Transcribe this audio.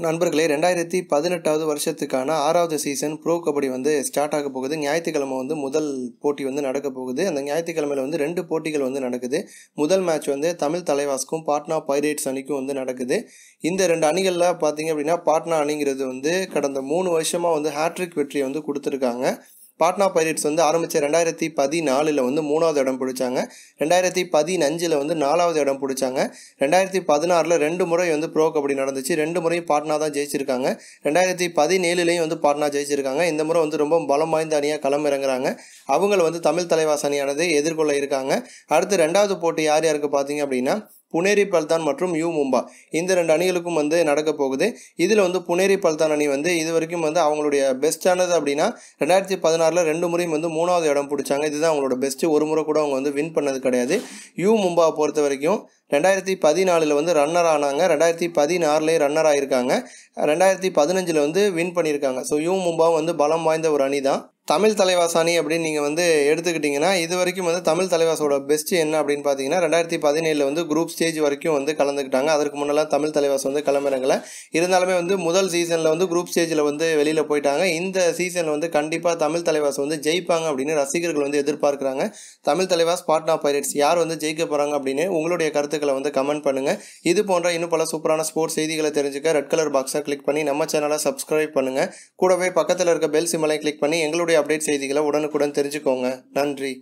நண்பர்களே 2018வது வருஷத்துக்கான 6வது சீசன் ப்ரோ கபடி ஸ்டார்ட் ஆக போகுது. ஞாயிற்றுக்கிழமை முதல் போட்டி நடக்க போகுது. அந்த ஞாயிற்றுக்கிழமையில் 2 போட்டிகள் நடக்குது. முதல் மேட்ச் தமிழ் தலைவாஸ்க்கும் பாட்னா பைரேட்ஸ் அணிக்கும் நடக்குது. இந்த 2 அணிகளில் பார்த்தீங்க அப்படின்னா பாட்னா அணிங்கிறது கடந்த 3 வருஷமாக ஹேட்ரிக் வெற்றியை கொடுத்துருக்காங்க. பாட்னா பைரேட்ஸ் ஆரம்பித்த 2014 3வது இடம் பிடிச்சாங்க. 2015 4வது இடம் பிடிச்சாங்க. 2016 2 முறை ப்ரோ கபடி நடந்துச்சு. 2 முறையும் பாட்னா தான் ஜெயிச்சிருக்காங்க. 2017 பாட்னா ஜெயிச்சிருக்காங்க. இந்த முறை ரொம்ப பலம் வாய்ந்த அணியாக களமிறங்குறாங்க. அவங்கள தமிழ் தலைவாஸ் அணியானதை எதிர்கொள்ள இருக்காங்க. அடுத்து 2வது போட்டி யார் யாருக்கு பார்த்தீங்க அப்படின்னா புனேரி பல்தான் மற்றும் யூ மும்பா இந்த 2 அணிகளுக்கும் நடக்க போகுது. இதில் புனேரி பல்தான் அணி இது வரைக்கும் அவங்களுடைய பெஸ்டானது அப்படின்னா 2016 2 முறையும் 3வது இடம் பிடிச்சாங்க. இதுதான் அவங்களோட பெஸ்ட்டு. ஒரு முறை கூட அவங்க வின் பண்ணது கிடையாது. யூ மும்பாவை பொறுத்த வரைக்கும் 2014 ரன்னர் ஆனாங்க. 2016 ரன்னர் ஆகியிருக்காங்க. 2015 வின் பண்ணியிருக்காங்க. ஸோ யூ மும்பாவும் பலம் வாய்ந்த ஒரு அணி தான். தமிழ் தலைவாஸ் அணி அப்படின்னு நீங்கள் எடுத்துக்கிட்டிங்கன்னா இது வரைக்கும் தமிழ் தலைவாஸோட பெஸ்ட்டு என்ன அப்படின்னு பார்த்தீங்கன்னா 2017 குரூப் ஸ்டேஜ் வரைக்கும் கலந்துக்கிட்டாங்க. அதற்கு முன்னெல்லாம் தமிழ் தலைவாஸ் களமிறங்கலை. இருந்தாலுமே முதல் சீசனில் குரூப் ஸ்டேஜில் வெளியில் போயிட்டாங்க. இந்த சீசனில் கண்டிப்பாக தமிழ் தலைவாஸ் ஜெயிப்பாங்க அப்படின்னு ரசிகர்கள் எதிர்பார்க்குறாங்க. தமிழ் தலைவாஸ் பாட்னா பைரேட்ஸ் யார் ஜெயிக்க போகிறாங்க அப்படின்னு உங்களுடைய கருத்துக்களை கமெண்ட் பண்ணுங்கள். இது போன்ற இன்னும் பல சூப்பரான ஸ்போர்ட்ஸ் செய்திகளை தெரிஞ்சுக்க ரெட் கலர் பாக்ஸை கிளிக் பண்ணி நம்ம சேனலை சப்ஸ்கிரைப் பண்ணுங்கள். கூடவே பக்கத்தில் இருக்க பெல் சிம்பலை கிளிக் பண்ணி எங்களுடைய அப்டேட் செய்திகளை உடனுக்குடன் தெரிஞ்சுக்கோங்க. நன்றி.